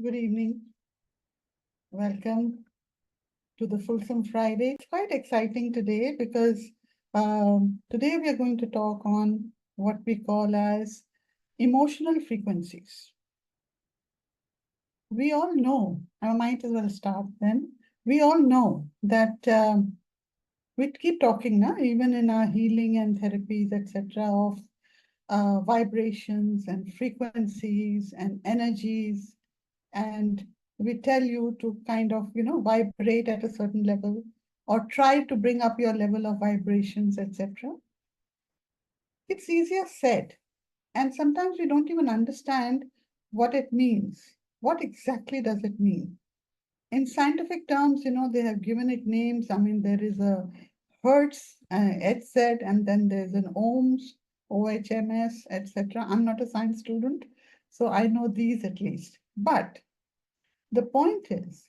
Good evening. Welcome to the Fulsome Friday. It's quite exciting today because today we are going to talk on what we call as emotional frequencies. We all know, I might as well start then. We all know that we keep talking now, even in our healing and therapies, etc., of vibrations and frequencies and energies, and we tell you to kind of vibrate at a certain level or try to bring up your level of vibrations, etc. It's easier said, and sometimes we don't even understand what it means. What exactly does it mean? In scientific terms, they have given it names. I mean, there is a hertz, HZ, and then there's an ohms, OHMS, etc. I'm not a science student, so I know these at least. But the point is,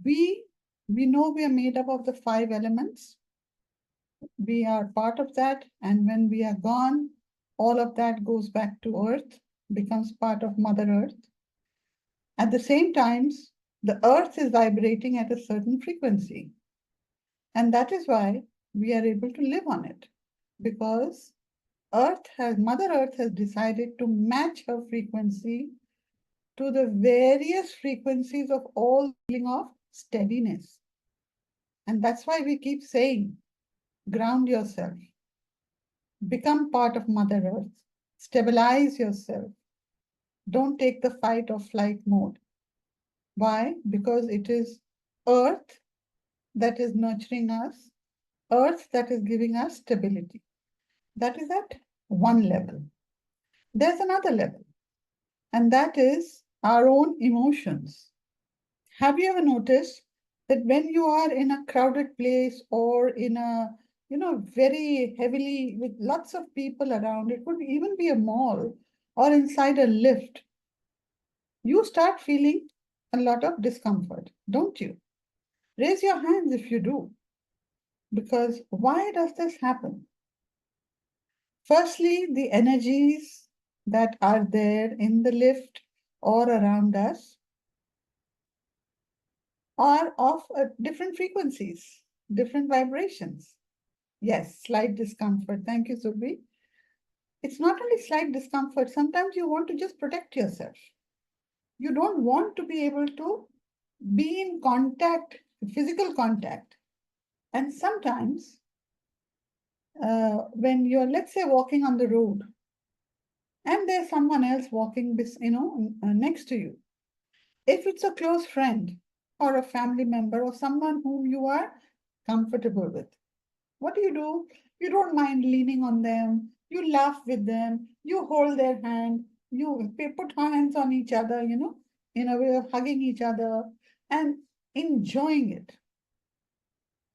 we we know we are made up of the five elements. We are part of that, and when we are gone, all of that goes back to earth, becomes part of Mother Earth. At the same times, the earth is vibrating at a certain frequency, and that is why we are able to live on it, because Mother Earth has decided to match her frequency to the various frequencies of all feeling of steadiness. And that's why we keep saying, ground yourself, become part of Mother Earth, stabilize yourself. Don't take the fight or flight mode. Why? Because it is Earth that is nurturing us, Earth that is giving us stability. That is at one level. There's another level, and that is our own emotions. Have you ever noticed that when you are in a crowded place or in a, very heavily with lots of people around, it could even be a mall or inside a lift, you start feeling a lot of discomfort, don't you? Raise your hands if you do. Because why does this happen? Firstly, the energies that are there in the lift or around us are of different frequencies, different vibrations. Yes, slight discomfort. Thank you, Surbhi. It's not only slight discomfort, sometimes you want to just protect yourself. You don't want to be able to be in contact, physical contact. And sometimes, when you're, let's say, walking on the road and there's someone else walking, next to you, if it's a close friend or a family member or someone whom you are comfortable with, what do? You don't mind leaning on them. You laugh with them. You hold their hand. You put hands on each other, in a way of hugging each other and enjoying it.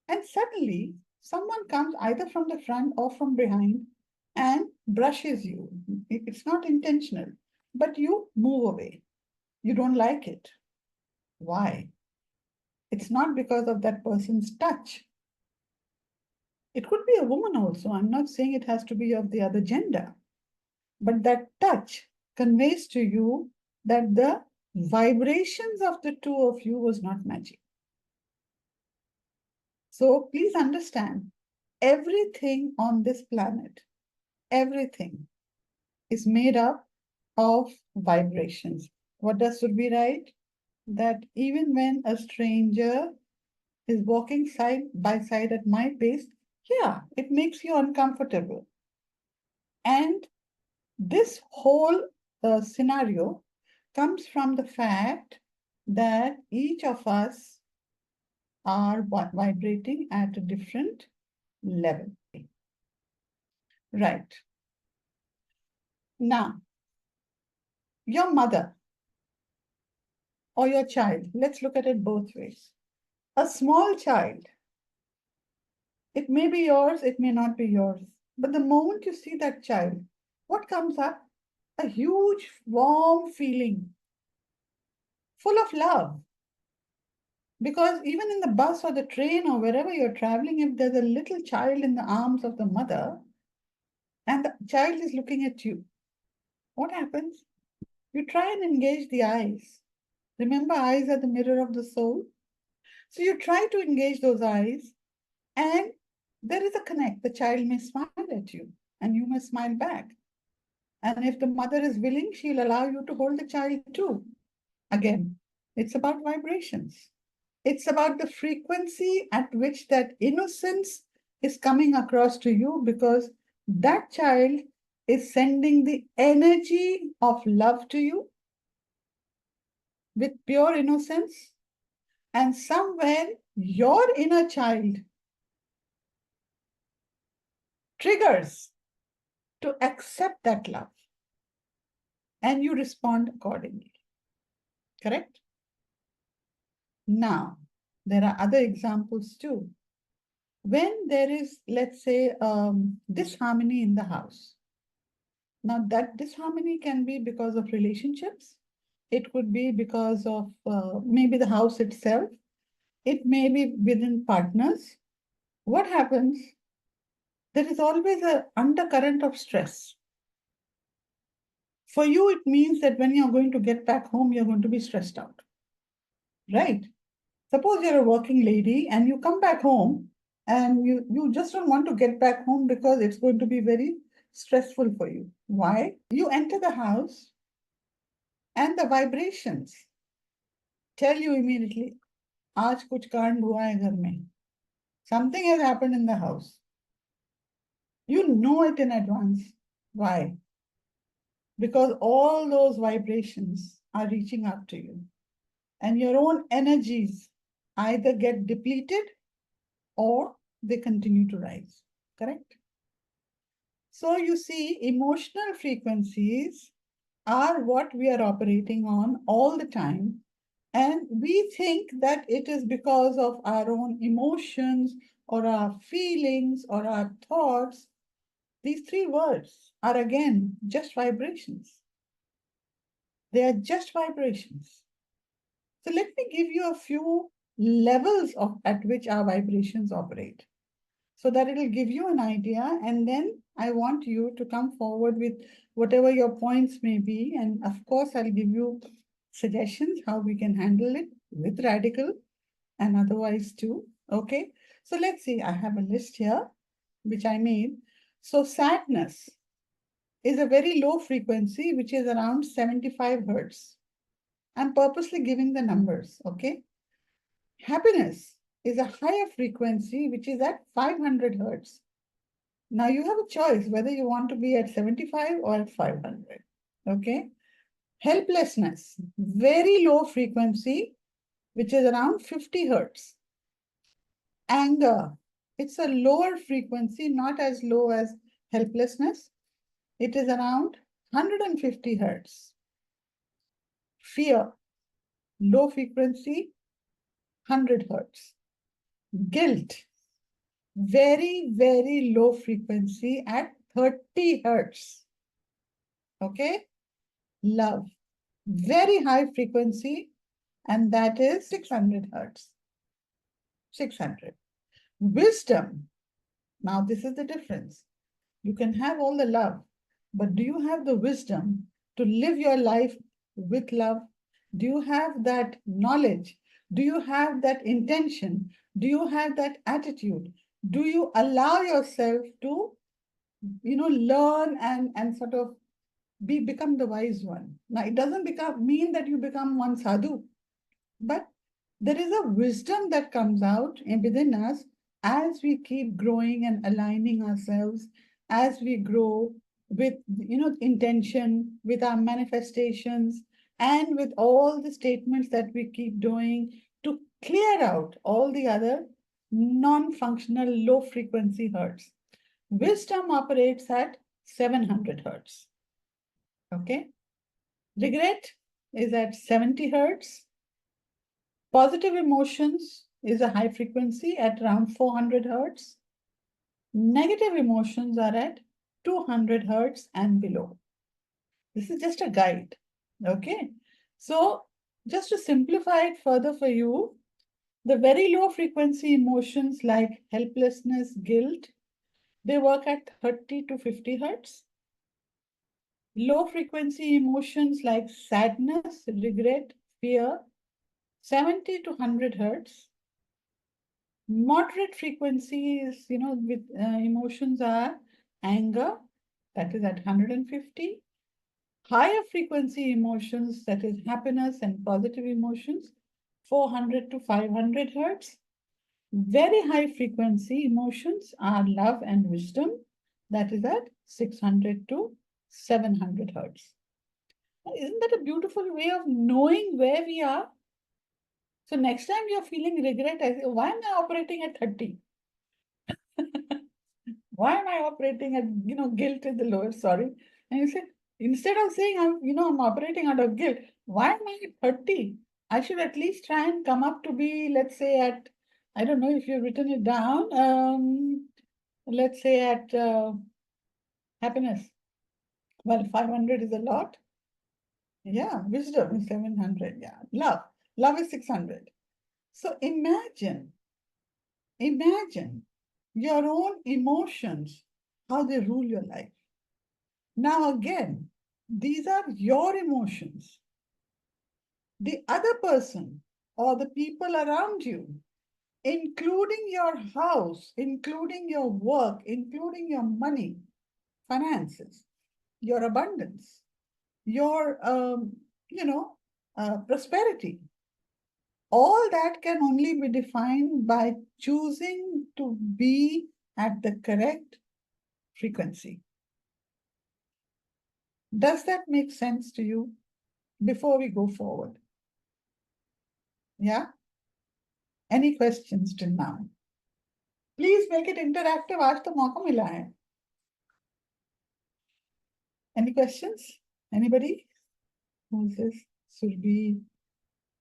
And suddenly, someone comes either from the front or from behind and brushes you. It's not intentional, but you move away. You don't like it. Why? It's not because of that person's touch. It could be a woman also. I'm not saying it has to be of the other gender. But that touch conveys to you that the vibrations of the two of you was not matching. So please understand, everything on this planet, everything is made up of vibrations. What does Surbhi write? That even when a stranger is walking side by side at my pace, yeah, it makes you uncomfortable. And this whole scenario comes from the fact that each of us are vibrating at a different level. Right. Now, your mother or your child, let's look at it both ways. A small child, it may be yours, it may not be yours. But the moment you see that child, what comes up? A huge, warm feeling, full of love. Because even in the bus or the train or wherever you're traveling, if there's a little child in the arms of the mother and the child is looking at you, what happens? You try and engage the eyes. Remember, eyes are the mirror of the soul. So you try to engage those eyes, and there is a connect. The child may smile at you, and you may smile back. And if the mother is willing, she'll allow you to hold the child too. Again, it's about vibrations. It's about the frequency at which that innocence is coming across to you, because that child is sending the energy of love to you with pure innocence. And somewhere your inner child triggers to accept that love, and you respond accordingly. Correct? Now, there are other examples too. When there is, let's say, disharmony in the house. Now, that disharmony can be because of relationships. It could be because of maybe the house itself. It may be within partners. What happens? There is always an undercurrent of stress. For you, it means that when you're going to get back home, you're going to be stressed out, right? Suppose you're a working lady and you come back home and you just don't want to get back home because it's going to be very stressful for you. Why? You enter the house and the vibrations tell you immediately, आज कुछ कांड हुआ है घर में. Something has happened in the house. You know it in advance. Why? Because all those vibrations are reaching up to you. And your own energies either get depleted or they continue to rise. Correct? So you see, emotional frequencies are what we are operating on all the time. And we think that it is because of our own emotions or our feelings or our thoughts. These three words are again just vibrations. They are just vibrations. So let me give you a few levels of at which our vibrations operate, so that it will give you an idea. And then I want you to come forward with whatever your points may be. And of course, I'll give you suggestions how we can handle it with radical and otherwise too. Okay. So let's see, I have a list here, which I made. So sadness is a very low frequency, which is around 75 hertz. I'm purposely giving the numbers. Okay. Happiness is a higher frequency, which is at 500 hertz. Now you have a choice whether you want to be at 75 or at 500. Okay. Helplessness, very low frequency, which is around 50 hertz. Anger, it's a lower frequency, not as low as helplessness. It is around 150 hertz. Fear, low frequency, 100 hertz. Guilt, very, very low frequency at 30 hertz. Okay. Love, very high frequency, and that is 600 hertz. 600. Wisdom, now this is the difference. You can have all the love, but do you have the wisdom to live your life with love? Do you have that knowledge? Do you have that intention? Do you have that attitude? Do you allow yourself to, learn and sort of become the wise one? Now, it doesn't mean that you become one sadhu, but there is a wisdom that comes out within us as we keep growing and aligning ourselves, as we grow with intention, with our manifestations, and with all the statements that we keep doing to clear out all the other non-functional low frequency hertz. Wisdom operates at 700 hertz. Okay. Regret is at 70 hertz. Positive emotions is a high frequency at around 400 hertz. Negative emotions are at 200 hertz and below. This is just a guide. Okay. So just to simplify it further for you, the very low frequency emotions like helplessness, guilt, they work at 30 to 50 hertz. Low frequency emotions like sadness, regret, fear, 70 to 100 hertz. Moderate frequency is, with emotions are anger, that is at 150. Higher frequency emotions, that is happiness and positive emotions, 400 to 500 hertz. Very high frequency emotions are love and wisdom, that is at 600 to 700 hertz. Isn't that a beautiful way of knowing where we are? So next time you're feeling regret, I say, why am I operating at 30? Why am I operating at, guilt is the lowest, sorry. And you say, instead of saying I'm operating out of guilt, why am I at 30? I should at least try and come up to be, let's say at, I don't know if you've written it down, let's say at happiness. Well, 500 is a lot. Yeah, wisdom is 700. Yeah, love is 600. So imagine your own emotions, how they rule your life. Now, again, these are your emotions. The other person or the people around you, including your house, including your work, including your money, finances, your abundance, your, prosperity, all that can only be defined by choosing to be at the correct frequency. Does that make sense to you before we go forward? Yeah? Any questions till now? Please make it interactive. आज तो मौका मिला है. Any questions? Anybody? Who's this? Surbi.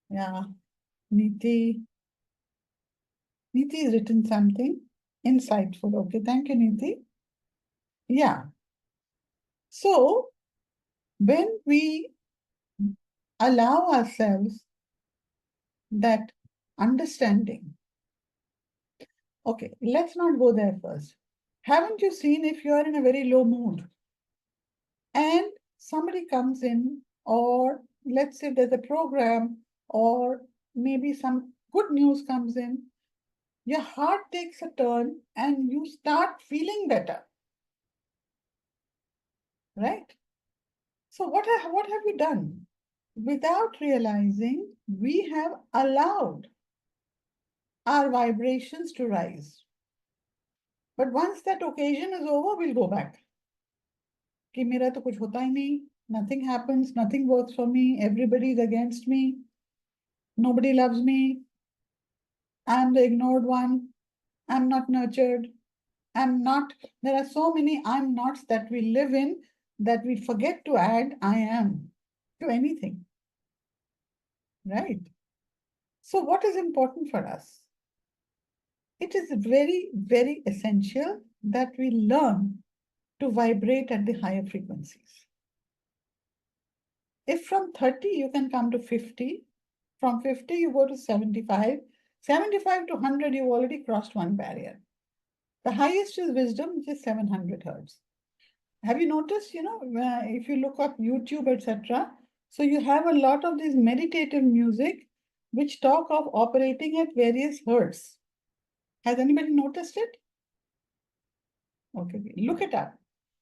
Yeah. Neeti. Neeti has written something insightful. Okay, thank you, Neeti. Yeah. So when we allow ourselves that understanding, okay, let's not go there first. Haven't you seen if you are in a very low mood and somebody comes in, or let's say there's a program, or maybe some good news comes in, your heart takes a turn and you start feeling better, right? So what have we done? Without realizing, we have allowed our vibrations to rise. But once that occasion is over, we'll go back. कि मेरा तो कुछ होता ही नहीं, nothing happens, nothing works for me, everybody is against me, nobody loves me, I'm the ignored one, I'm not nurtured, I'm not. There are so many I'm nots that we live in that we forget to add I am to anything, right? So what is important for us? It is very, very essential that we learn to vibrate at the higher frequencies. If from 30 you can come to 50, from 50 you go to 75, 75 to 100 you've already crossed one barrier. The highest is wisdom, which is 700 hertz. Have you noticed, if you look up YouTube, etc., so you have a lot of this meditative music which talk of operating at various hertz. Has anybody noticed it? Okay, look it up.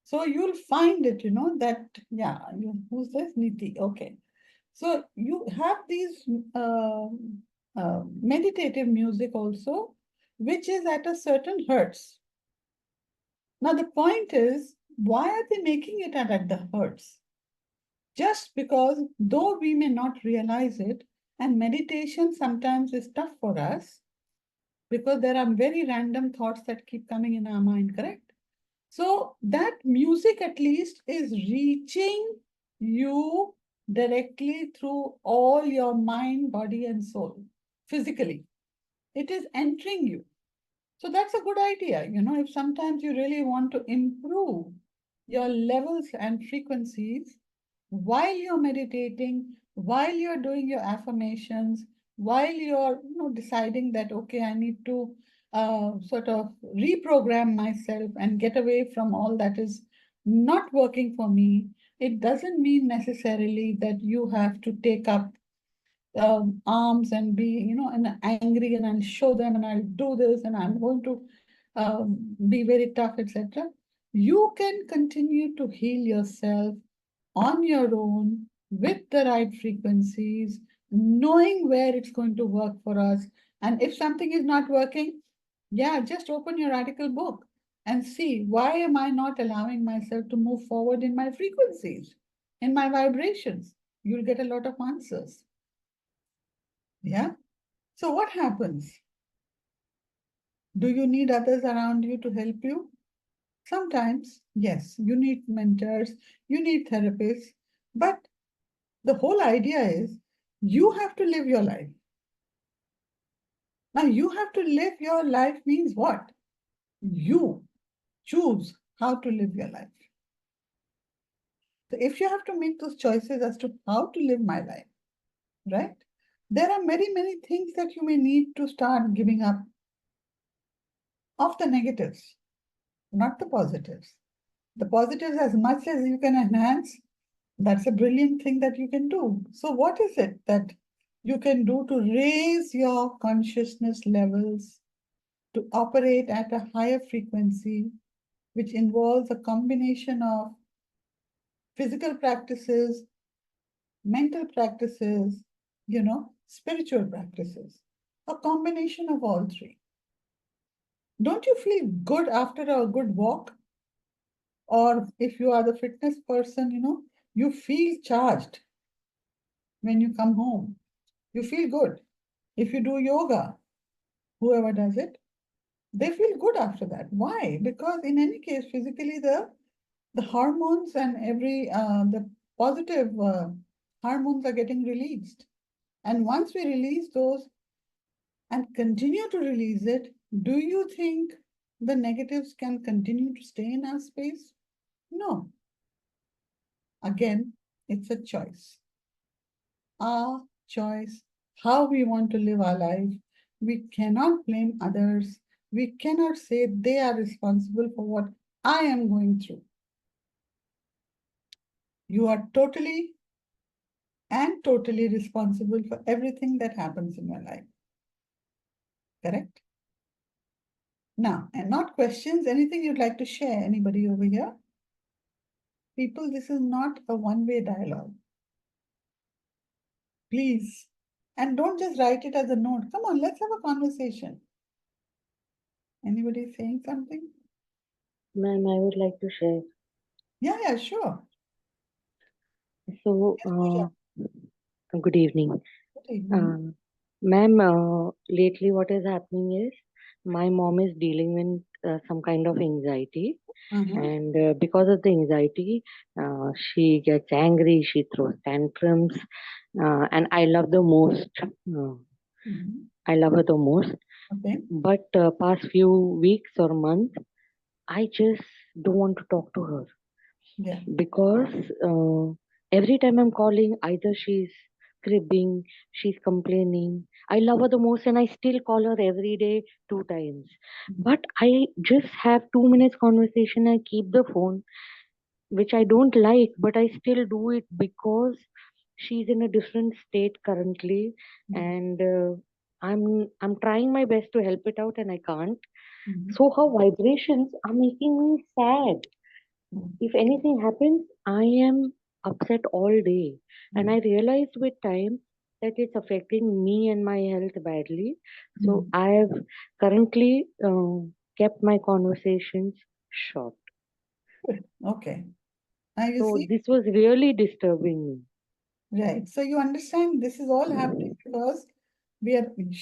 So you'll find it, that, yeah, who's this? Niti. Okay. So you have these meditative music also, which is at a certain hertz. Now the point is, why are they making it at the hertz? Just because, though we may not realize it, and meditation sometimes is tough for us, because there are very random thoughts that keep coming in our mind, correct? So that music at least is reaching you directly through all your mind, body, and soul, physically. It is entering you. So that's a good idea. If sometimes you really want to improve your levels and frequencies while you're meditating, while you're doing your affirmations, while you're deciding that, okay, I need to sort of reprogram myself and get away from all that is not working for me, it doesn't mean necessarily that you have to take up arms and be, and angry, and I'll show them and I'll do this and I'm going to be very tough, etc. You can continue to heal yourself on your own with the right frequencies, knowing where it's going to work for us. And if something is not working, yeah, just open your radical book and see, why am I not allowing myself to move forward in my frequencies, in my vibrations? You'll get a lot of answers. Yeah. So what happens? Do you need others around you to help you? Sometimes, yes, you need mentors, you need therapists, but the whole idea is you have to live your life. Now, you have to live your life means what? You choose how to live your life. So, if you have to make those choices as to how to live my life, right? There are many, many things that you may need to start giving up of the negatives, not the positives. The positives, as much as you can enhance, that's a brilliant thing that you can do. So, what is it that you can do to raise your consciousness levels to operate at a higher frequency, which involves a combination of physical practices, mental practices, spiritual practices, a combination of all three? Don't you feel good after a good walk? Or if you are the fitness person, you feel charged when you come home. You feel good. If you do yoga, whoever does it, they feel good after that. Why? Because in any case, physically the hormones and the positive hormones are getting released. And once we release those and continue to release it, do you think the negatives can continue to stay in our space? No. Again, it's a choice. Our choice, how we want to live our life. We cannot blame others. We cannot say they are responsible for what I am going through. You are totally and totally responsible for everything that happens in your life. Correct? Now, and not questions, anything you'd like to share? Anybody over here? People, this is not a one-way dialogue. Please. And don't just write it as a note. Come on, let's have a conversation. Anybody saying something? Ma'am, I would like to share. Yeah, sure. So, Yes, Pooja. good evening. Good evening. Uh, Ma'am, lately what is happening is my mom is dealing with some kind of anxiety, Uh-huh. and because of the anxiety, she gets angry, she throws tantrums, and I love the most. Mhm. I love her the most. Okay. But past few weeks or month, I just don't want to talk to her Yeah. because every time I'm calling, either she's cribbing, she's complaining. I love her the most, and I still call her every day 2 times. Mhm. But I just have 2 minutes conversation. I keep the phone, which I don't like, but I still do it because she's in a different state currently, Mhm. and I'm trying my best to help it out, and I can't. Mhm. So her vibrations are making me sad. Mhm. If anything happens, I am upset all day. And Mhm. I realized with time that it's affecting me and my health badly. So Mhm. I have currently kept my conversations short. Good. Okay. Now you So see, this was really disturbing me. right. So you understand this is all happening because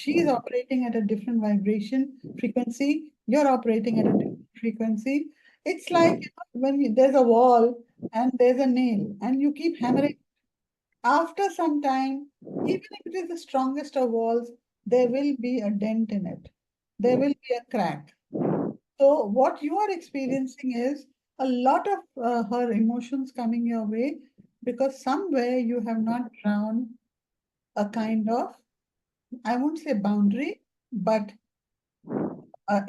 she is operating at a different vibration frequency. You're operating at a different frequency. It's like, when there's a wall and there's a nail and you keep hammering. After some time, even if it is the strongest of walls, there will be a dent in it. There will be a crack. So what you are experiencing is a lot of her emotions coming your way because somewhere you have not drawn a kind of, I won't say boundary, but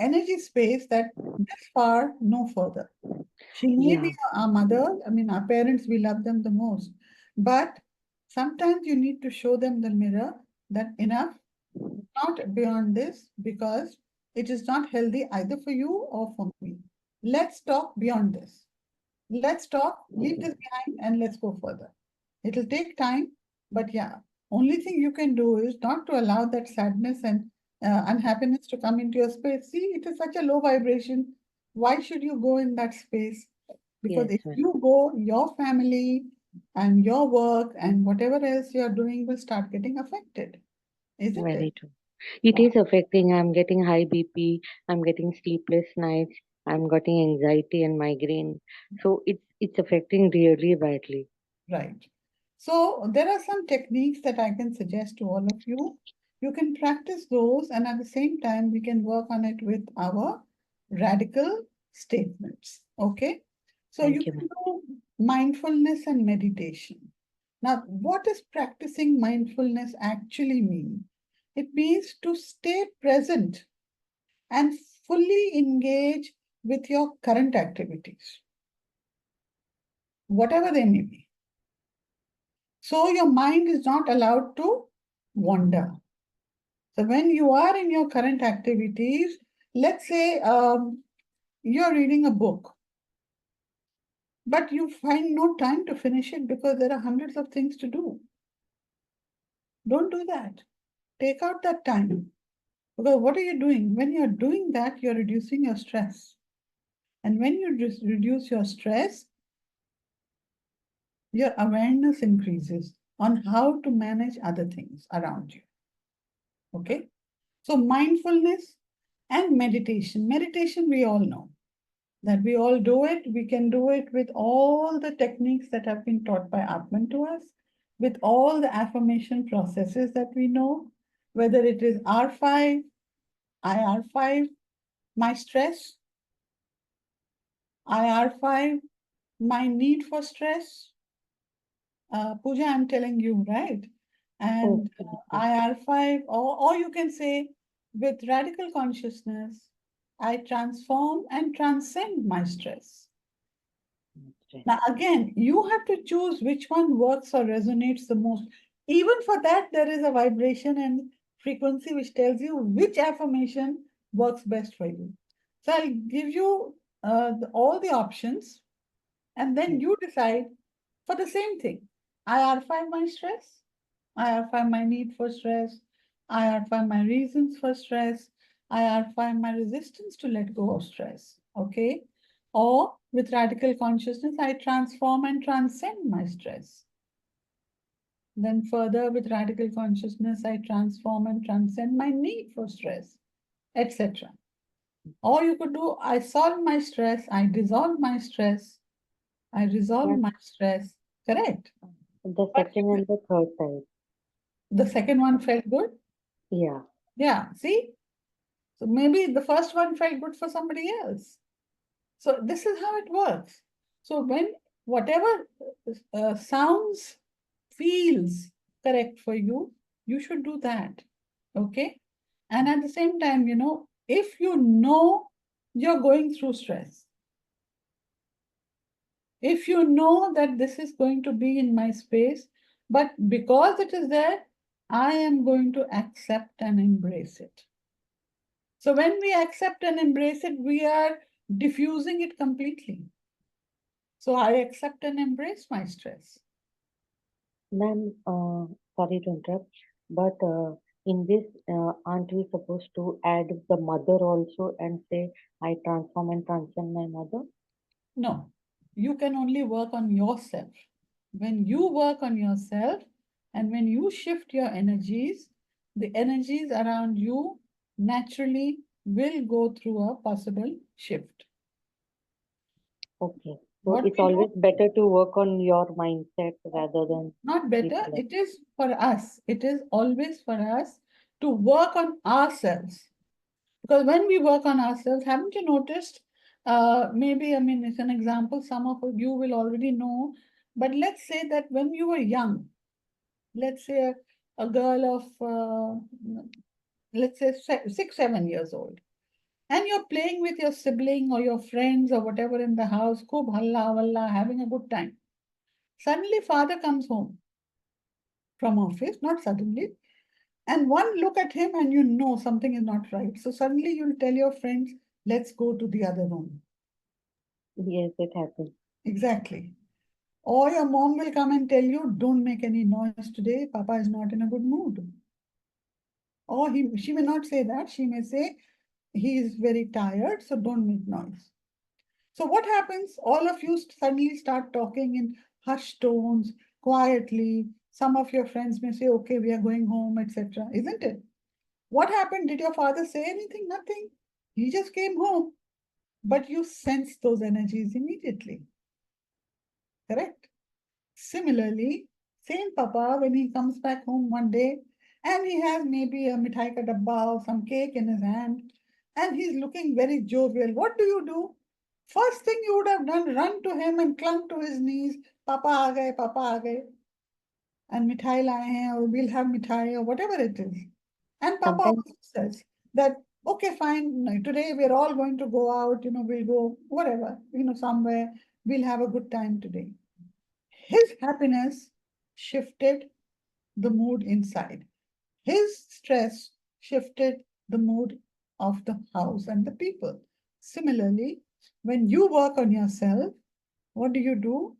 energy space that this far, no further. She may be Yeah, our mother. I mean, our parents, we love them the most. But Sometimes you need to show them the mirror that enough, not beyond this, because it is not healthy either for you or for me. Let's talk beyond this. Let's talk, leave this behind, and let's go further. It'll take time, but yeah, only thing you can do is not to allow that sadness and unhappiness to come into your space. See, it is such a low vibration. Why should you go in that space? Because Yes, if ma'am. you go, your family and your work and whatever else you're doing will start getting affected, isn't Very it? true. It is affecting. I'm getting high BP. I'm getting sleepless nights. I'm getting anxiety and migraine. So it's affecting really badly. Right. So there are some techniques that I can suggest to all of you. You can practice those, and at the same time, we can work on it with our radical statements. Okay. So you Thank you, can ma'am. do mindfulness and meditation. Now, what does practicing mindfulness actually mean? It means to stay present and fully engage with your current activities, whatever they may be. So your mind is not allowed to wander. So when you are in your current activities, let's say you're reading a book, but you find no time to finish it because there are hundreds of things to do. Don't do that. Take out that time. Because what are you doing? When you're doing that, you're reducing your stress. And when you reduce your stress, your awareness increases on how to manage other things around you. Okay? So mindfulness and meditation. Meditation, we all know that we all do it. We can do it with all the techniques that have been taught by Atman to us, with all the affirmation processes that we know, whether it is R5, IR5, my stress, IR5, my need for stress. Pooja, I'm telling you, right? Oh, And IR5, or you can say with radical consciousness, I transform and transcend my stress. stress. Now, again, you have to choose which one works or resonates the most. Even for that, there is a vibration and frequency which tells you which affirmation works best for you. So I'll give you all the options, and then Yes. you decide for the same thing. IR5 my stress, IR5 my need for stress, IR5 my reasons for stress, IR5 my resistance to let go of stress. Okay. Or with radical consciousness, I transform and transcend my stress. Then further with radical consciousness, I transform and transcend my need for stress, etc. Or you could do, I solve my stress, I dissolve my stress, I resolve Ma'am, my stress. Correct. the But second and the third type. the second one felt good. Yeah. Yeah, see? So maybe the first one felt good for somebody else. So this is how it works. So when whatever sounds, feels correct for you, you should do that. Okay? And at the same time, if you know you're going through stress, if you know that this is going to be in my space, but because it is there, I am going to accept and embrace it. So when we accept and embrace it, we are diffusing it completely. So I accept and embrace my stress. Ma'am, sorry to interrupt, but in this, aren't we supposed to add the mother also and say, I transform and transcend my mother? No, you can only work on yourself. When you work on yourself and when you shift your energies, the energies around you naturally will go through a possible shift. Okay. So What it's we do, always better to work on your mindset rather than not better, people else. it is for us. It is always for us to work on ourselves. Because when we work on ourselves, haven't you noticed? Maybe, I mean, it's an example some of you will already know. But let's say that when you were young, let's say a girl of, let's say 6, 7 years old, and you're playing with your sibling or your friends or whatever in the house, khub halla walla, having a good time. Suddenly, father comes home from office, not suddenly. And one look at him and you know something is not right. So suddenly you'll tell your friends, let's go to the other room. Yes, it happens. Exactly. Or your mom will come and tell you, don't make any noise today. Papa is not in a good mood. Or she may not say that. She may say, he is very tired, so don't make noise. So what happens? All of you suddenly start talking in hushed tones, quietly. Some of your friends may say, okay, we are going home, etc. Isn't it? What happened? Did your father say anything? Nothing. He just came home. But you sense those energies immediately. Correct? Similarly, same papa, when he comes back home one day and he has maybe a mithai ka dabba or some cake in his hand and he's looking very jovial, what do? First thing you would have done, run to him and clung to his knees, Papa aa gaye, and mithai laye hain, or we'll have mithai or whatever it is. And Papa Sometimes, also says that, okay, fine, no, today we're all going to go out, we'll go whatever, somewhere, we'll have a good time today. His happiness shifted the mood inside. His stress shifted the mood of the house and the people. Similarly, when you work on yourself, what do?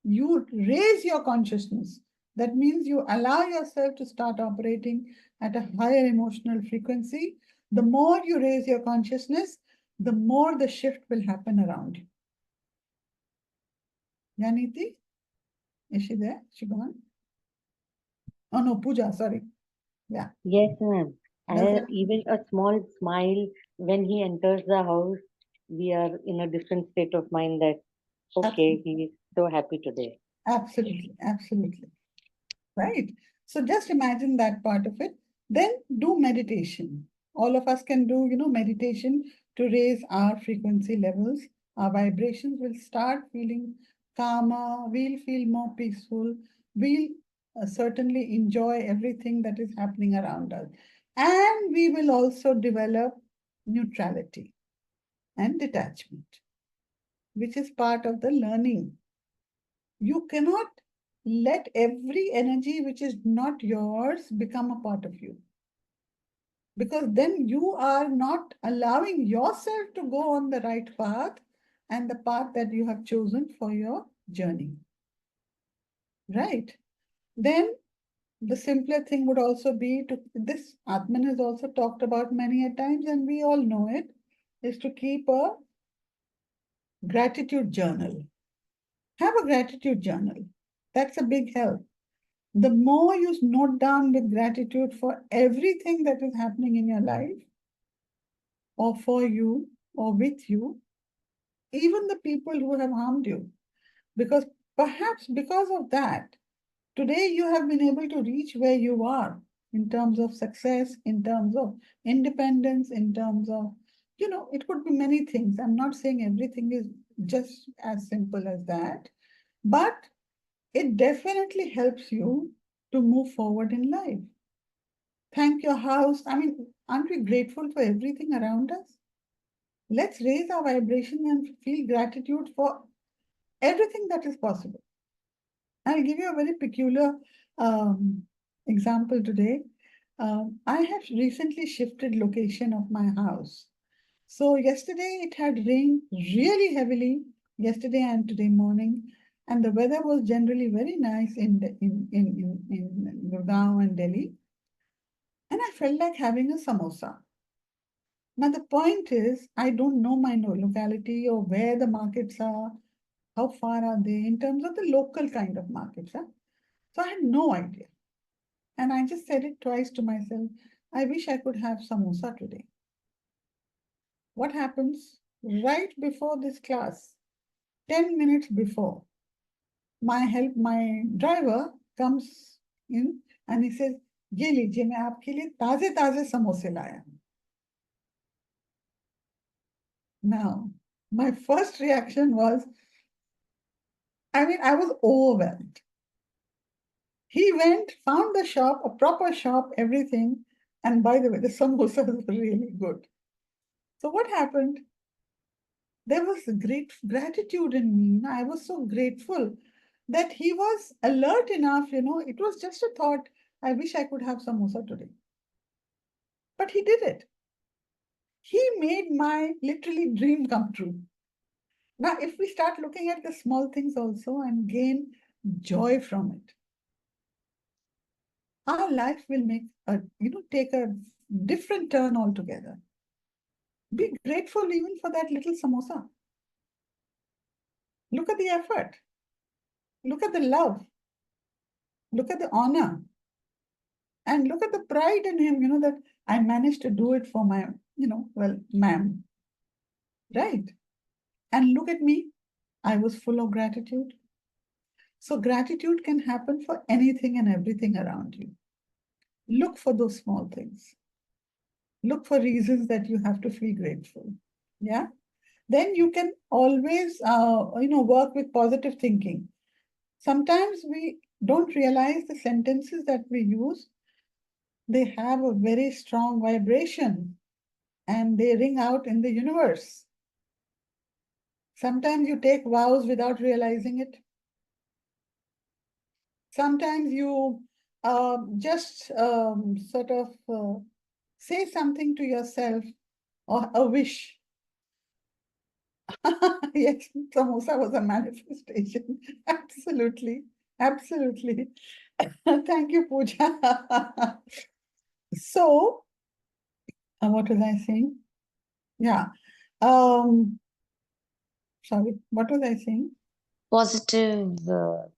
You raise your consciousness. That means you allow yourself to start operating at a higher emotional frequency. The more you raise your consciousness, the more the shift will happen around you. Yaniti, is she there? She gone? Oh no, Pooja, sorry. Yeah. yes, ma'am. Does that Even a small smile when he enters the house, we are in a different state of mind that, okay, absolutely, he is so happy today. absolutely. Right? So just imagine that part of it. Then do meditation. All of us can do, meditation to raise our frequency levels. Our vibrations will start feeling calmer. We'll feel more peaceful. We'll certainly enjoy everything that is happening around us. And we will also develop neutrality and detachment, which is part of the learning. You cannot let every energy which is not yours become a part of you, because then you are not allowing yourself to go on the right path and the path that you have chosen for your journey. Right? Then the simpler thing would also be to, this Atman is also talked about many a times and we all know it, is to keep a gratitude journal. Have a gratitude journal. That's a big help. The more you note down with gratitude for everything that is happening in your life, or for you, or with you, even the people who have harmed you, because perhaps because of that, today you have been able to reach where you are in terms of success, in terms of independence, in terms of, it could be many things. I'm not saying everything is just as simple as that, but it definitely helps you to move forward in life. Thank your house. I mean, aren't we grateful for everything around us? Let's raise our vibration and feel gratitude for everything that is possible. I'll give you a very peculiar example today. I have recently shifted location of my house. So yesterday it had rained really heavily, yesterday and today morning, and the weather was generally very nice in Gurgaon and Delhi. And I felt like having a samosa. Now, the point is, I don't know my locality or where the markets are, how far are they in terms of the local kind of markets. Huh? So I had no idea. And I just said it twice to myself, I wish I could have samosa today. What happens? Right before this class, 10 minutes before, my driver comes in and he says, ये लीजिए मैं आपके लिए ताजे ताजे समोसे लाया हूं. Now, my first reaction was, I was overwhelmed. He went, found the shop, a proper shop, everything. And by the way, the samosas were really good. So what happened? There was a great gratitude in me. I was so grateful that he was alert enough, it was just a thought, I wish I could have samosa today. But he did it. He made my literally dream come true. Now, if we start looking at the small things also and gain joy from it, our life will take a different turn altogether. Be grateful even for that little samosa. Look at the effort. Look at the love. Look at the honor. And look at the pride in him, that I managed to do it for my, ma'am. Right? And look at me. I was full of gratitude. So gratitude can happen for anything and everything around you. Look for those small things. Look for reasons that you have to feel grateful. Yeah. Then you can always, work with positive thinking. Sometimes we don't realize the sentences that we use, they have a very strong vibration and they ring out in the universe. Sometimes you take vows without realizing it. Sometimes you just sort of say something to yourself or a wish. Yes, samosa was a manifestation. Absolutely. Absolutely. Thank you, Pooja. So, what was I saying? Yeah. Um, Sorry, what was I saying? Positive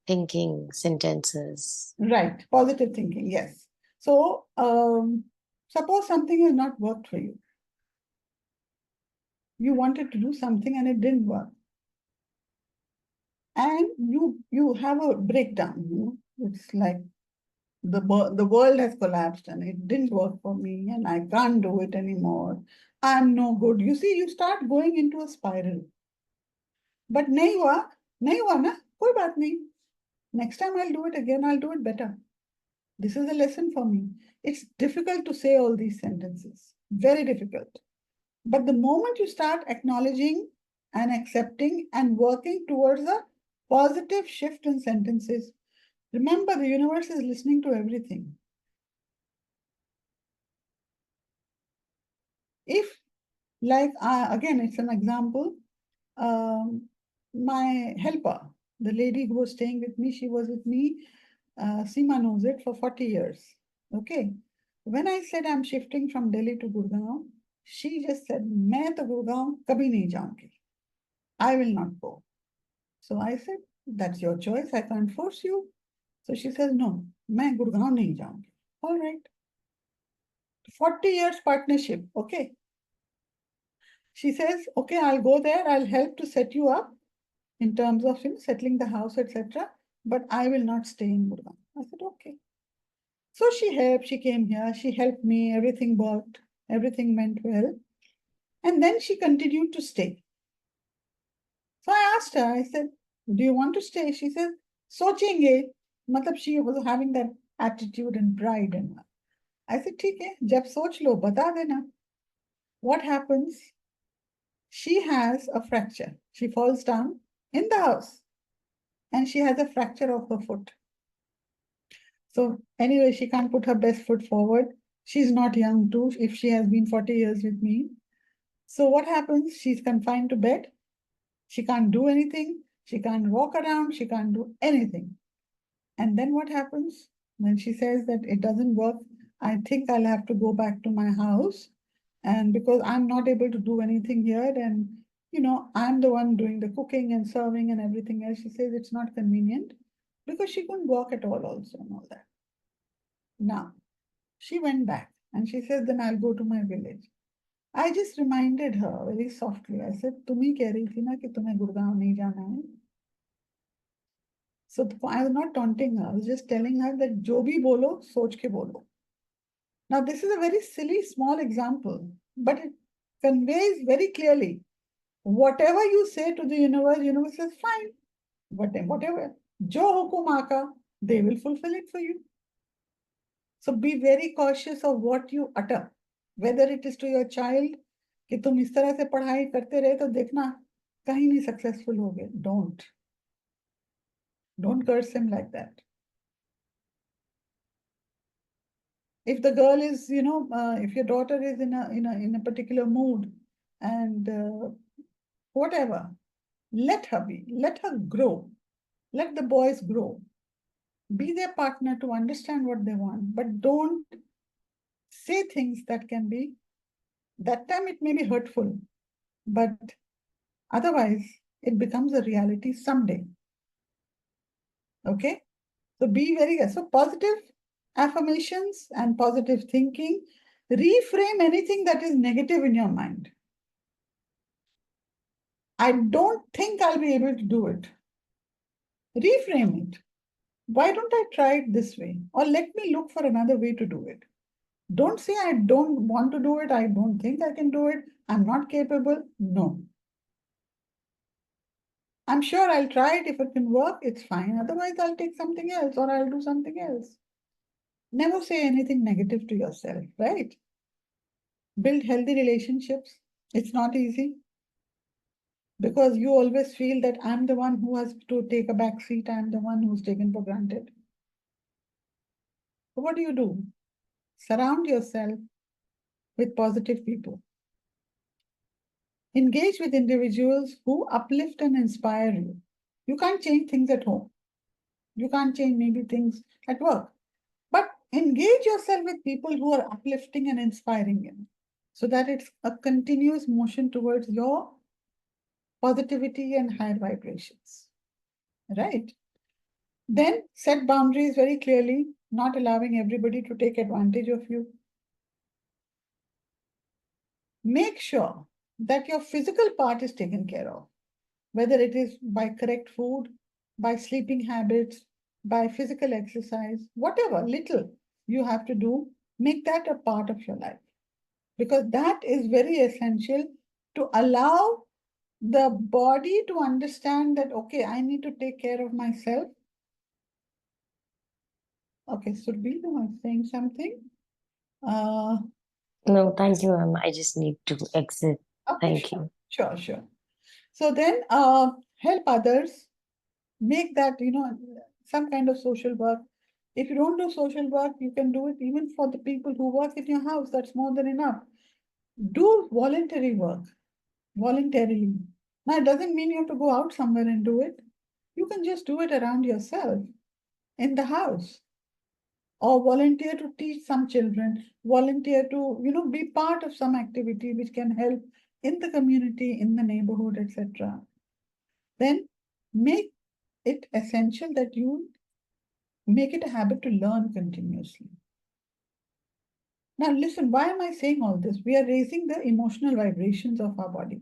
thinking sentences. Right, positive thinking, yes. So, suppose something has not worked for you. You wanted to do something and it didn't work. And you have a breakdown, It's like the world has collapsed and it didn't work for me and I can't do it anymore. I'm no good. You see, you start going into a spiral. But nahi hua na, koi baat nahi. Next time I'll do it again, I'll do it better. This is a lesson for me. It's difficult to say all these sentences, very difficult. But the moment you start acknowledging and accepting and working towards a positive shift in sentences, remember the universe is listening to everything. If, like, again, it's an example, my helper, the lady who was staying with me, she was with me, Seema knows it, for 40 years. Okay. When I said I'm shifting from Delhi to Gurgaon, she just said, मैं तो गुड़गांव कभी नहीं जाऊंगी. I will not go. So I said, that's your choice. I can't force you. So she says, no, मैं गुड़गांव नहीं जाऊंगी. All right. 40 years partnership. Okay. She says, okay, I'll go there. I'll help to set you up in terms of settling the house, etc. But I will not stay in Gurgaon. I said, okay. So she helped, she came here, she helped me, everything worked, everything went well. And then she continued to stay. So I asked her, I said, do you want to stay? She said, सोचेंगे. मतलब she was having that attitude and pride in her. I said, ठीक है, जब सोच लो, बता देना. What happens? She has a fracture. She falls down in the house and she has a fracture of her foot. So anyway, she can't put her best foot forward. She's not young too, if she has been 40 years with me. So what happens? She's confined to bed. She can't do anything. She can't walk around. She can't do anything. And then what happens? When she says that it doesn't work, I think I'll have to go back to my house. And because I'm not able to do anything here, and I'm the one doing the cooking and serving and everything else, she says it's not convenient because she couldn't walk at all also and all that. Now, she went back and she says, then I'll go to my village. I just reminded her very softly. I said, तुम ही कह रही थी ना कि तुम्हें गुड़गांव नहीं जाना है. So I was not taunting her. I was just telling her that जो भी बोलो, सोच के बोलो. Now this is a very silly small example, but it conveys very clearly. Whatever you say to the universe says fine. Whatever. जो हुकुम आका, they will fulfill it for you. So be very cautious of what you utter, whether it is to your child, कि तुम इस तरह से पढ़ाई करते रहे तो देखना कहीं नहीं सक्सेसफुल होगे. Don't. Don't curse him like that. If the girl is, if your daughter is in a particular mood and whatever, let her be, let her grow, let the boys grow. Be their partner to understand what they want, but don't say things that can be, that time it may be hurtful, but otherwise it becomes a reality someday. Okay? So be very, so positive affirmations and positive thinking. Reframe anything that is negative in your mind. I don't think I'll be able to do it. Reframe it. Why don't I try it this way? Or let me look for another way to do it. Don't say I don't want to do it. I don't think I can do it. I'm not capable. No. I'm sure I'll try it. If it can work, it's fine. Otherwise, I'll take something else or I'll do something else. Never say anything negative to yourself, right? Build healthy relationships. It's not easy because you always feel that I'm the one who has to take a back seat. I'm the one who's taken for granted. So what do? Surround yourself with positive people. Engage with individuals who uplift and inspire you. You can't change things at home. You can't change maybe things at work. But engage yourself with people who are uplifting and inspiring you so that it's a continuous motion towards your positivity and higher vibrations. Right? Then set boundaries very clearly, not allowing everybody to take advantage of you. Make sure that your physical part is taken care of, whether it is by correct food, by sleeping habits, by physical exercise, whatever little you have to do, make that a part of your life. Because that is very essential to allow the body to understand that, okay, I need to take care of myself. Okay, Surbhi, am I saying something? No, thank you, ma'am. I just need to exit. Okay, Thank sure, you. sure. So then help others, make that, some kind of social work. If you don't do social work, you can do it even for the people who work in your house. That's more than enough. Do voluntary work voluntarily. Now, it doesn't mean you have to go out somewhere and do it. You can just do it around yourself in the house or volunteer to teach some children, volunteer to, be part of some activity which can help in the community, in the neighborhood, etc. Then make it essential that you make it a habit to learn continuously. Now, listen, why am I saying all this? We are raising the emotional vibrations of our body.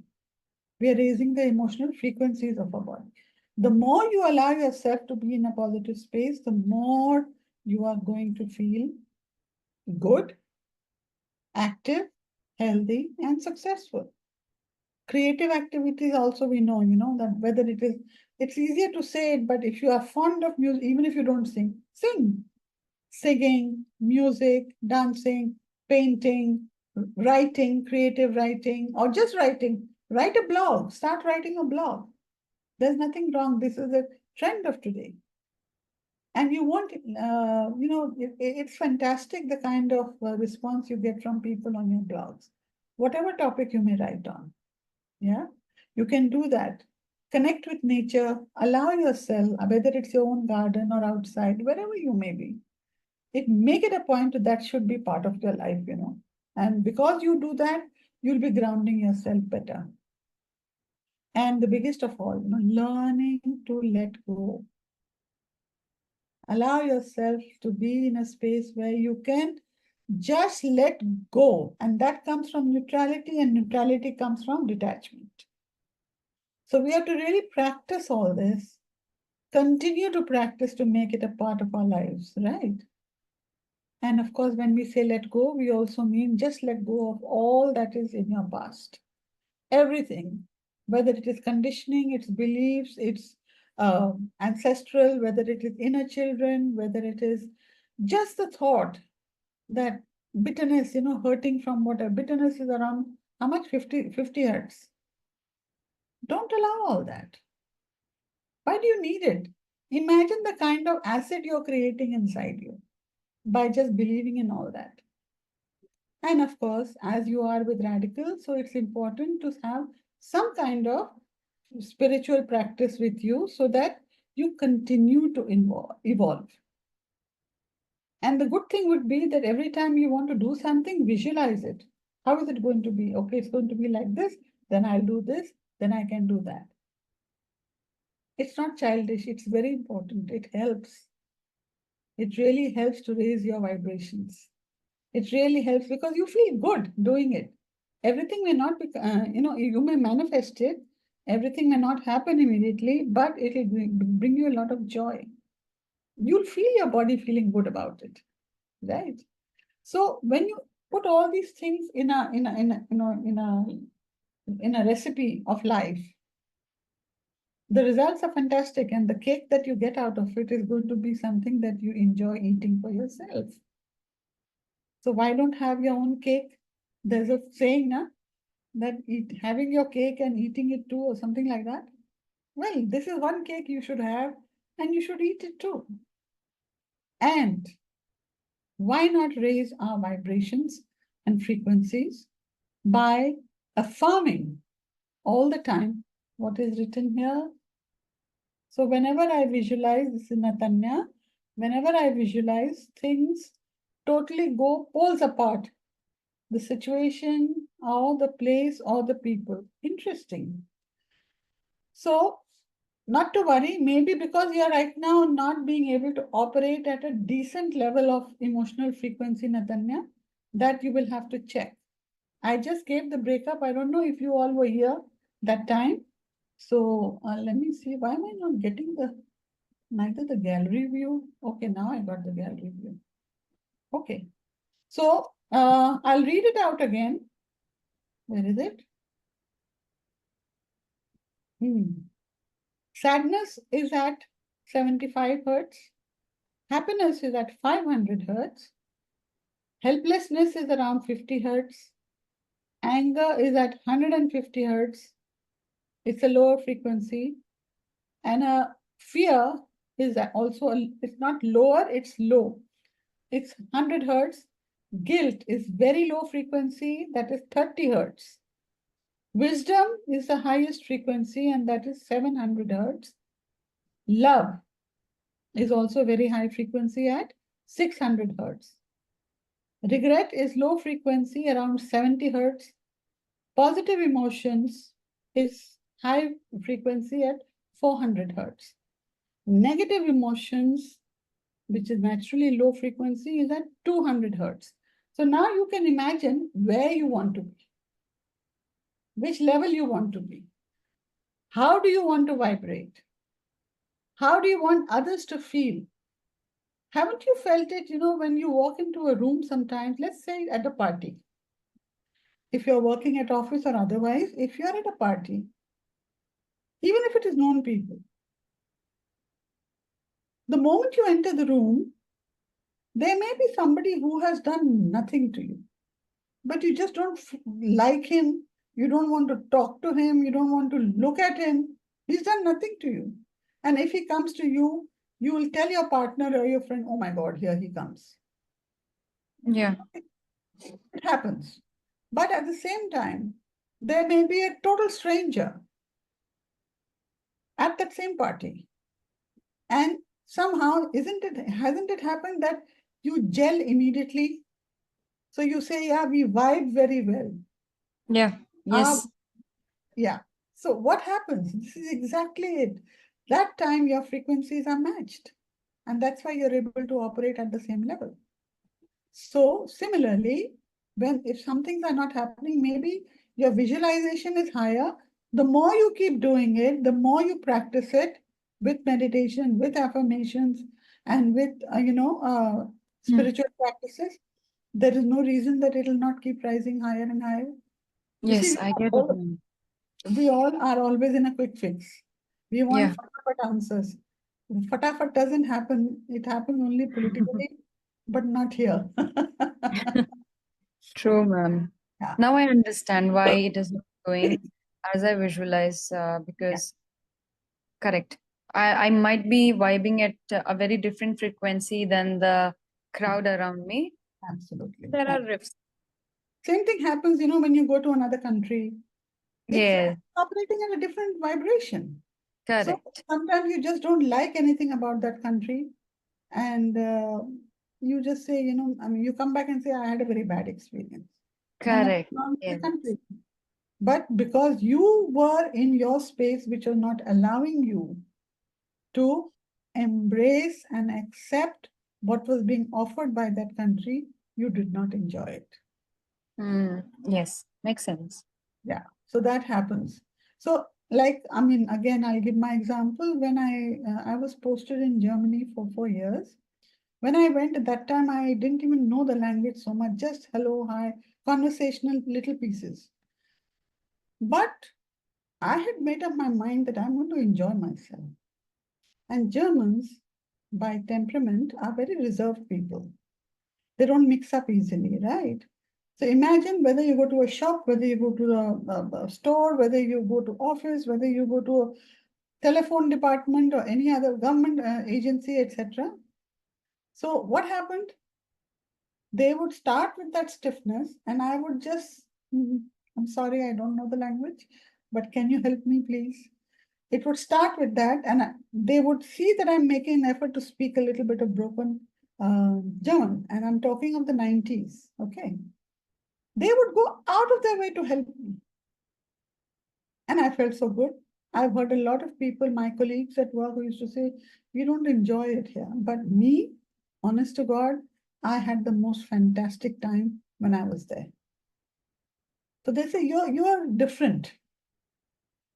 We are raising the emotional frequencies of our body. The more you allow yourself to be in a positive space, the more you are going to feel good, active, healthy, and successful. Creative activities also we know, that whether it's easier to say it, but if you are fond of music, even if you don't sing, sing. Singing, music, dancing, painting, writing, creative writing, or just writing. Write a blog, start writing a blog. There's nothing wrong. This is a trend of today. And you won't, it's fantastic the kind of response you get from people on your blogs, whatever topic you may write on. Yeah, you can do that. Connect with nature, allow yourself, whether it's your own garden or outside, wherever you may be. Make it a point that should be part of your life, And because you do that, you'll be grounding yourself better. And the biggest of all, learning to let go. Allow yourself to be in a space where you can just let go. And that comes from neutrality, and neutrality comes from detachment. So we have to really practice all this, continue to practice to make it a part of our lives, right? And of course, when we say let go, we also mean just let go of all that is in your past. Everything, whether it is conditioning, its beliefs, its ancestral, whether it is inner children, whether it is just the thought that bitterness, hurting from whatever. Bitterness is around how much? 50 hertz. Don't allow all that. Why do you need it? Imagine the kind of acid you're creating inside you by just believing in all that. And of course, as you are with radicals, so it's important to have some kind of spiritual practice with you so that you continue to evolve. And the good thing would be that every time you want to do something, visualize it. How is it going to be? Okay, it's going to be like this, then I'll do this, then I can do that. It's not childish, it's very important. It helps. It really helps to raise your vibrations. It really helps because you feel good doing it. Everything may not be, you may manifest it. Everything may not happen immediately, but it will bring you a lot of joy. You'll feel your body feeling good about it, right? So when you put all these things in a recipe of life, the results are fantastic, and the cake that you get out of it is going to be something that you enjoy eating for yourself. So why don't have your own cake? There's a saying, na, that having your cake and eating it too, or something like that. Well, this is one cake you should have, and you should eat it too. And why not raise our vibrations and frequencies by affirming all the time what is written here? So whenever I visualize, this is Natanya, whenever I visualize, things totally go poles apart. The situation or the place or the people. Interesting. So not to worry, maybe because you are right now not being able to operate at a decent level of emotional frequency, Natanya, that you will have to check. I just gave the breakup. I don't know if you all were here that time. So let me see. Why am I not getting neither the gallery view? Okay, now I got the gallery view. Okay. So I'll read it out again. Where is it? Sadness is at 75 hertz. Happiness is at 500 hertz. Helplessness is around 50 hertz. Anger is at 150 hertz. It's a lower frequency. And fear is also, it's not lower, it's low. It's 100 hertz. Guilt is very low frequency, that is 30 hertz. Wisdom is the highest frequency, and that is 700 hertz. Love is also very high frequency at 600 hertz. Regret is low frequency around 70 hertz. Positive emotions is high frequency at 400 hertz. Negative emotions, which is naturally low frequency, is at 200 hertz. So now you can imagine where you want to be, which level you want to be. How do you want to vibrate? How do you want others to feel? Haven't you felt it, when you walk into a room sometimes, let's say at a party, if you're working at office or otherwise, if you're at a party, even if it is known people, the moment you enter the room, there may be somebody who has done nothing to you, but you just don't like him. You don't want to talk to him. You don't want to look at him. He's done nothing to you. And if he comes to you, you will tell your partner or your friend, oh my God, here he comes. Yeah. It happens. But at the same time, there may be a total stranger at that same party. And somehow, hasn't it happened that you gel immediately? So you say, yeah, we vibe very well. Yeah. Yes. Yeah. So what happens? This is exactly it. That time your frequencies are matched. And that's why you're able to operate at the same level. So similarly, if some things are not happening, maybe your visualization is higher. The more you keep doing it, the more you practice it with meditation, with affirmations, and with spiritual practices, there is no reason that it will not keep rising higher and higher. You see, Yes, I get it, ma'am. we all are always in a quick fix. We want Yeah. fatafat answers. Fatafat doesn't happen. It happens only politically, but not here. True, ma'am. Yeah. Now I understand why it is not going as I visualize, Yeah. because correct. I might be vibing at a very different frequency than the crowd around me. Absolutely. There are rifts. Same thing happens, when you go to another country. It's Yes, operating at a different vibration. So correct, sometimes you just don't like anything about that country, and you just say, you come back and say, I had a very bad experience. And nothing correct. wrong with Yes, the country. But because you were in your space, which was not allowing you to embrace and accept what was being offered by that country, you did not enjoy it. yes, makes sense. Yeah, so that happens. So, like, again, I'll give my example. When I was posted in Germany for 4 years, when I went at that time, I didn't even know the language so much, just hello, hi, conversational little pieces. But I had made up my mind that I'm going to enjoy myself. And Germans, by temperament, are very reserved people. They don't mix up easily, right? So imagine whether you go to a shop, whether you go to a store, whether you go to office, whether you go to a telephone department or any other government agency, etc. So what happened? They would start with that stiffness, and I would just, I'm sorry, I don't know the language, but can you help me, please? It would start with that, and they would see that I'm making an effort to speak a little bit of broken German, and I'm talking of the 90s, okay? They would go out of their way to help me. And I felt so good. I've heard a lot of people, my colleagues at work, who used to say, we don't enjoy it here. But me, honest to God, I had the most fantastic time when I was there. So they say, you're different.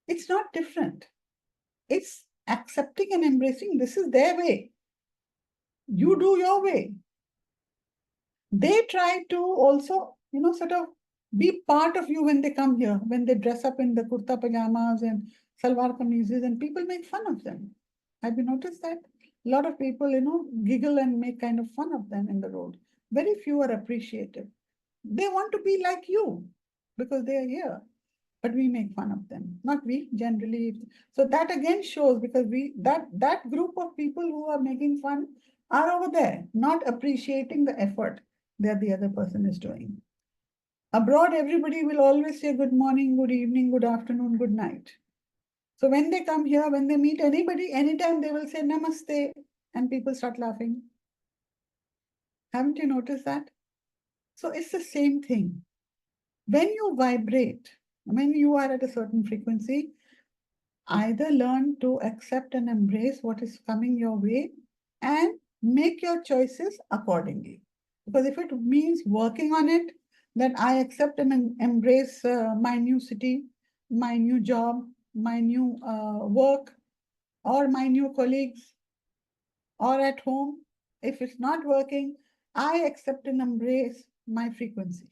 It's not different. It's accepting and embracing. This is their way. You do your way. They try to also, sort of be part of you when they come here, when they dress up in the kurta pajamas and salwar kameezes, and people make fun of them. Have you noticed that? A lot of people, giggle and make kind of fun of them in the road. Very few are appreciative. They want to be like you because they are here, but we make fun of them. Not we, generally. So that again shows, because that group of people who are making fun are over there, not appreciating the effort that the other person is doing. Abroad, everybody will always say good morning, good evening, good afternoon, good night. So when they come here, when they meet anybody, anytime they will say namaste, and people start laughing. Haven't you noticed that? So it's the same thing. When you vibrate, when you are at a certain frequency, either learn to accept and embrace what is coming your way and make your choices accordingly. Because if it means working on it, that I accept and embrace my new city, my new job, my new work, or my new colleagues, or at home, if it's not working, I accept and embrace my frequency.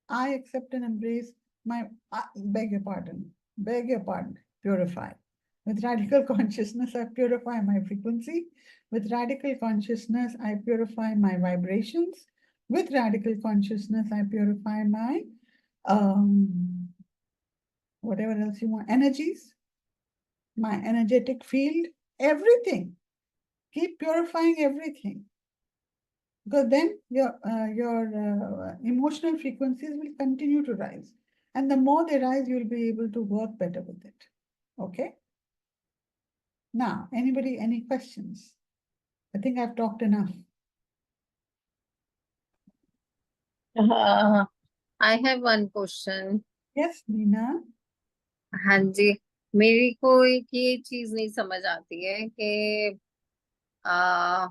I accept and embrace my, beg your pardon, purify. With radical consciousness, I purify my frequency. With radical consciousness, I purify my vibrations. With radical consciousness, I purify my, whatever else you want, energies, my energetic field, everything. Keep purifying everything. Because then your emotional frequencies will continue to rise. And the more they rise, you'll be able to work better with it. Okay? Now, anybody, any questions? I think I've talked enough. I have one question. Yes, Nina? हाँ जी, मेरी को एक ये चीज नहीं समझ आती है कि आ,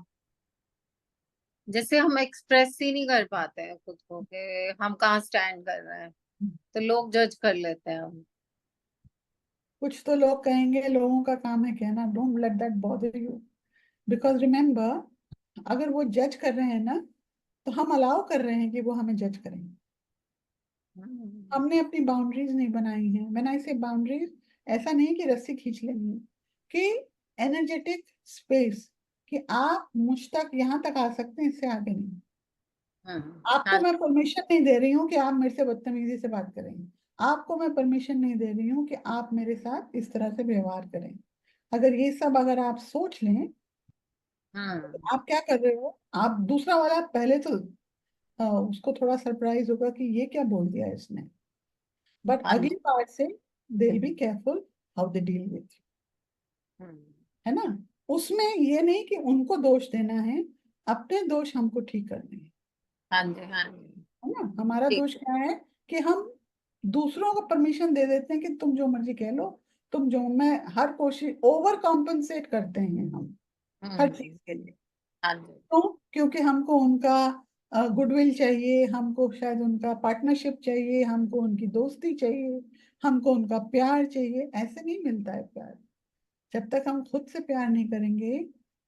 जैसे हम एक्सप्रेस ही नहीं कर पाते हैं खुद को कि हम कहाँ स्टैंड कर रहे हैं, तो लोग जज कर लेते हैं हम। कुछ तो लोग कहेंगे, लोगों का काम है कहना, don't let that bother you, because remember, अगर वो जज कर रहे हैं ना, तो हम अलाउ कर रहे हैं कि वो हमें जज करें। हमने अपनी बाउंड्रीज नहीं बनाई हैं। व्हेन आई से बाउंड्रीज, ऐसा नहीं कि रस्सी खींच लेंगे, कि एनर्जेटिक स्पेस, कि आप मुझ तक यहाँ तक आ सकते हैं, इससे आगे नहीं। आपको हाँ मैं परमिशन नहीं दे रही हूँ कि आप मेरे से बदतमीजी से बात करें। आपको मैं परमिशन नहीं दे रही हूँ कि आप मेरे साथ इस तरह से व्यवहार करें। अगर आप सोच लें, आप क्या कर रहे हो, आप दूसरा वाला पहले तो उसको थोड़ा सरप्राइज होगा कि ये क्या बोल दिया इसने, बट हाँ अगली जी। बार से they will be careful how they deal with, है ना। उसमें ये नहीं कि उनको दोष देना है, अपने दोष हमको ठीक करने हैं, हाँ जी। हाँ जी। है ना। हमारा ठीक। दोष क्या है कि हम दूसरों को परमिशन दे देते हैं कि तुम जो मर्जी कह लो, तुम जो, मैं हर कोशिश, ओवर कॉम्पनसेट करते हैं हम हर चीज के लिए। हाँ जी। तो क्योंकि हमको उनका गुडविल चाहिए, हमको शायद उनका पार्टनरशिप चाहिए, हमको उनकी दोस्ती चाहिए, हमको उनका प्यार चाहिए। ऐसे नहीं मिलता है प्यार। जब तक हम खुद से प्यार नहीं करेंगे,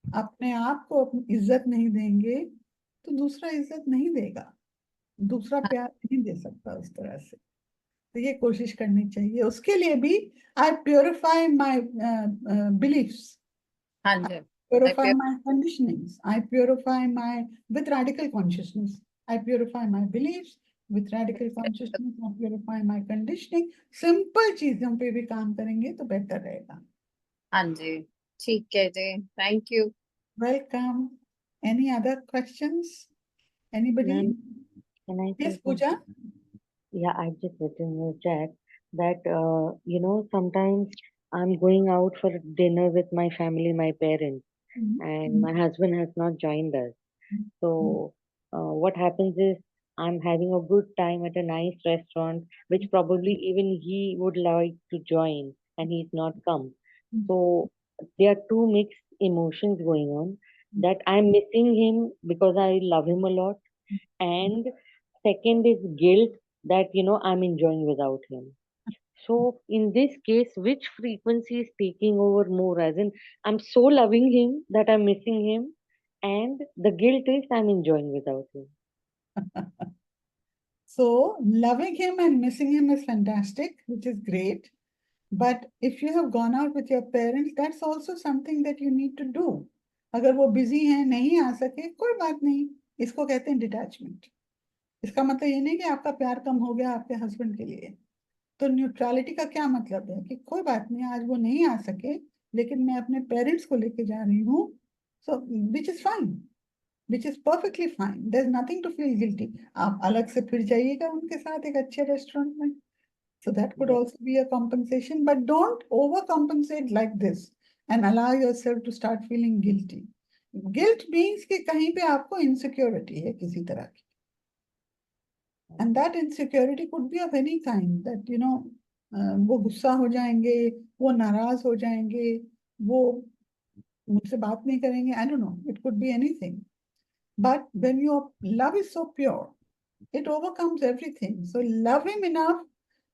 अपने आप को अपनी इज्जत नहीं देंगे, तो दूसरा इज्जत नहीं देगा, दूसरा हाँ प्यार नहीं दे सकता उस तरह से। तो ये कोशिश करनी चाहिए। उसके लिए भी आई प्योरिफाई माई बिलीफ्स, हाँ I जी। purify my conditionings. I purify my, with radical consciousness. I purify my beliefs with radical consciousness. I purify my conditioning. Simple चीजों पे भी काम करेंगे तो बेहतर रहेगा। हाँ जी। ठीक है जी, thank you. Welcome. Any other questions? Anybody? Ma'am, can I Yes, say Pooja. something? Yeah, I've just written in the chat that, sometimes I'm going out for dinner with my family, my parents, and my husband has not joined us. So, what happens is I'm having a good time at a nice restaurant, which probably even he would like to join, and he's not come. So, there are two mixed emotions going on, that I'm missing him because I love him a lot, and second is guilt that, I'm enjoying without him. So, in this case, which frequency is taking over more? As in, I'm so loving him that I'm missing him, and the guilt is I'm enjoying without him. So loving him and missing him is fantastic, which is great. But if you have gone out with your parents, that's also something that you need to do. अगर वो busy हैं, नहीं आ सके, कोई बात नहीं, इसको कहते हैं डिटैचमेंट। इसका मतलब ये नहीं कि आपका प्यार कम हो गया आपके हस्बैंड के लिए। तो न्यूट्रलिटी का क्या मतलब है कि कोई बात नहीं, आज वो नहीं आ सके, लेकिन मैं अपने पेरेंट्स को लेके जा रही हूँ, so which is fine, which is perfectly fine, there is nothing to feel guilty. आप अलग से फिर जाइएगा उनके साथ एक अच्छे रेस्टोरेंट में, so that could Yes, also be a compensation, but don't overcompensate like this and allow yourself to start feeling guilty. Guilt means कि कहीं पे आपको insecurity है किसी तरह की, and that insecurity could be of any kind, that वो गुस्सा हो जाएंगे, वो नाराज हो जाएंगे, वो मुझसे बात नहीं करेंगे, I don't know, it could be anything. But when your love is so pure, it overcomes everything. So love him enough.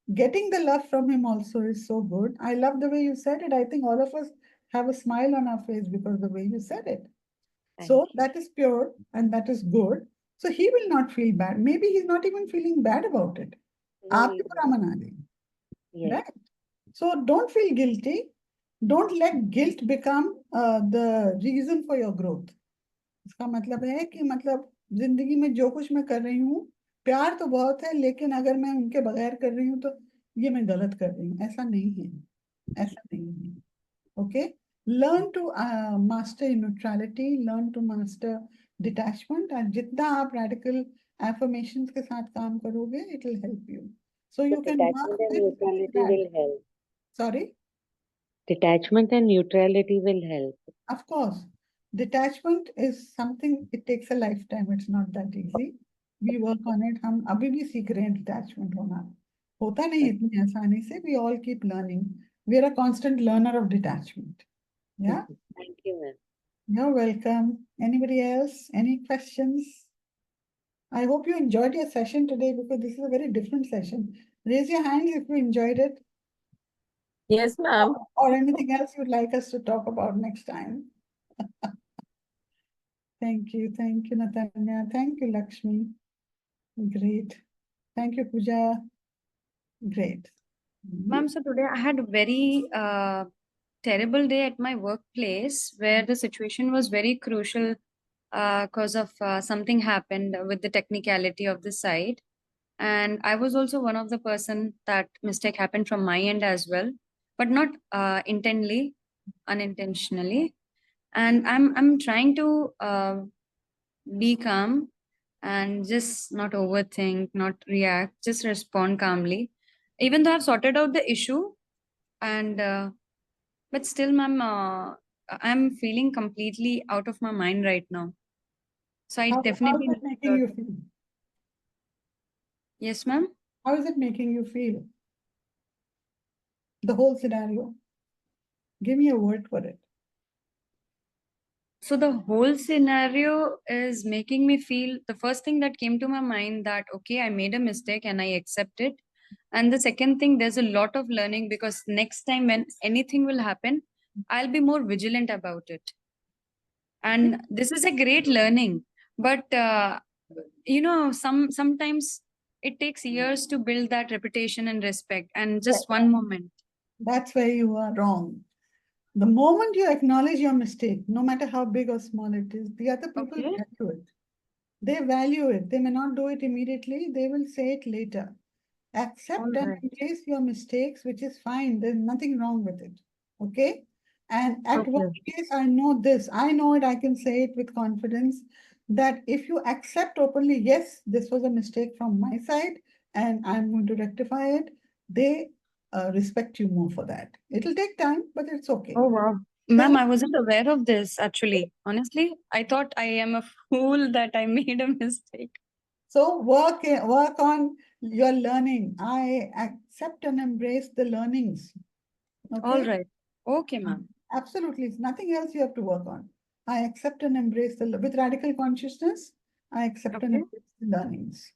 Getting the love from him also is so good. I love the way you said it. I think all of us have a smile on our face because of the way you said it. thank So you. that is pure and that is good. So he will not feel bad. Maybe he's not even feeling bad about it. No, आप ही he's बुरा not. मना दें, Yes, right? So don't feel guilty. Don't let guilt become the reason for your growth. इसका मतलब है कि मतलब जिंदगी में जो कुछ मैं कर रही हूँ, प्यार तो बहुत है, लेकिन अगर मैं उनके बगैर कर रही हूँ तो ये मैं गलत कर रही हूँ। ऐसा नहीं है, ऐसा नहीं है। Okay, learn to master neutrality, learn to master detachment, और जितना आप रेडिकल एफर्मेशंस के साथ काम करोगे, it will help you, so so you can detachment work and with neutrality that. will help. Sorry. Detachment and neutrality will help. Of course, detachment is something, it takes a lifetime. It's not that easy. We work on it. हम अभी भी सीख रहे हैं detachment होना। होता नहीं इतनी आसानी से. We all keep learning. We are a constant learner of detachment. Yeah, Thank you, ma'am. you're welcome. Anybody else? Any questions? I hope you enjoyed your session today because this is a very different session. Raise your hands if you enjoyed it, Yes, ma'am. or anything else you'd like us to talk about next time. Thank you, Natanya. Thank you, Lakshmi. Great. Thank you, Pooja. Great. Ma'am, so today I had a very terrible day at my workplace where the situation was very crucial because of something happened with the technicality of the site. And I was also one of the person that mistake happened from my end as well, but not intently. unintentionally, and I'm trying to be calm and just not overthink, not react, just respond calmly. Even though I've sorted out the issue, and but still, ma'am, I'm feeling completely out of my mind right now. So I How is definitely it need making you feel? Yes, ma'am. How is it making you feel? The whole scenario. Give me a word for it. So the whole scenario is making me feel, the first thing that came to my mind that, okay, I made a mistake and I accept it. And the second thing, there's a lot of learning, because next time when anything will happen, I'll be more vigilant about it. And this is a great learning. But, sometimes it takes years to build that reputation and respect. And just one moment. That's where you are wrong. The moment you acknowledge your mistake, no matter how big or small it is, the other people Okay. value it. They value it. They may not do it immediately, they will say it later. Accept and Alright. embrace your mistakes, which is fine. There's nothing wrong with it. Okay? And at Okay. workplace, I know this. I know it. I can say it with confidence that if you accept openly, yes, this was a mistake from my side, and I'm going to rectify it, they respect you more for that. It'll take time, but it's okay. Oh, wow. Ma'am, I wasn't aware of this actually. Honestly, I thought I am a fool that I made a mistake. So work on your learning. I accept and embrace the learnings. All Okay? right. Okay, ma'am. Absolutely. It's nothing else you have to work on. I accept and embrace with radical consciousness. I accept and Okay. embrace the learnings.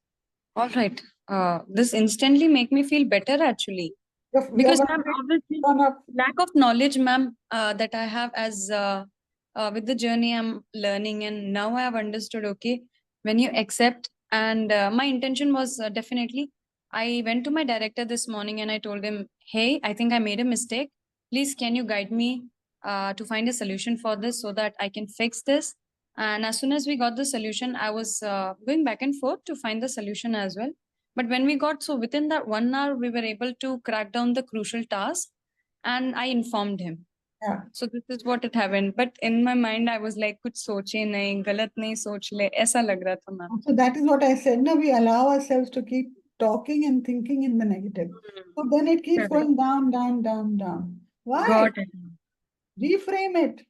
All right. This instantly make me feel better actually. You're Because, going ma'am, to obviously, turn up. lack of knowledge, ma'am, that I have as with the journey I'm learning, and now I have understood. Okay, when you accept, and my intention was definitely, I went to my director this morning and I told him, hey, I think I made a mistake. Please, can you guide me to find a solution for this so that I can fix this? And as soon as we got the solution, I was going back and forth to find the solution as well. But when we got, so within that 1 hour, we were able to crack down the crucial task, and I informed him. Yeah. So this is what it happened. But in my mind, I was like, कुछ सोचे नहीं, गलत नहीं सोच ले, ऐसा लग रहा था ma'am. So that is what I said. No, we allow ourselves to keep talking and thinking in the negative. So then it keeps Correct. going down, down, down, down. Why? Got it. Reframe it.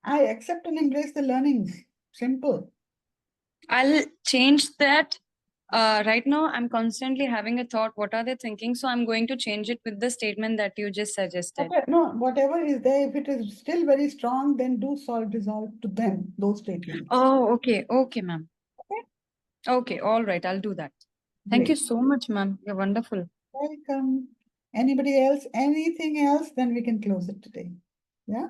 I accept and embrace the learnings. Simple. I'll change that. Right now, I'm constantly having a thought, what are they thinking? So I'm going to change it with the statement that you just suggested. No, whatever is there, if it is still very strong, then do resolve to them, those statements. Oh, okay. Okay, ma'am. Okay. Okay, all right. I'll do that. Thank you Great. so much, ma'am. You're wonderful. Welcome. Anybody else? Anything else? Then we can close it today. Yeah.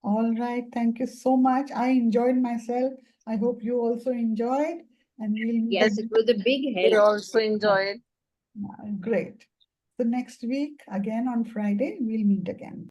All right. Thank you so much. I enjoyed myself. I hope you also enjoyed. And we'll meet Yes, it again. was a big We help. also enjoyed. Great. So next week, again on Friday, we'll meet again.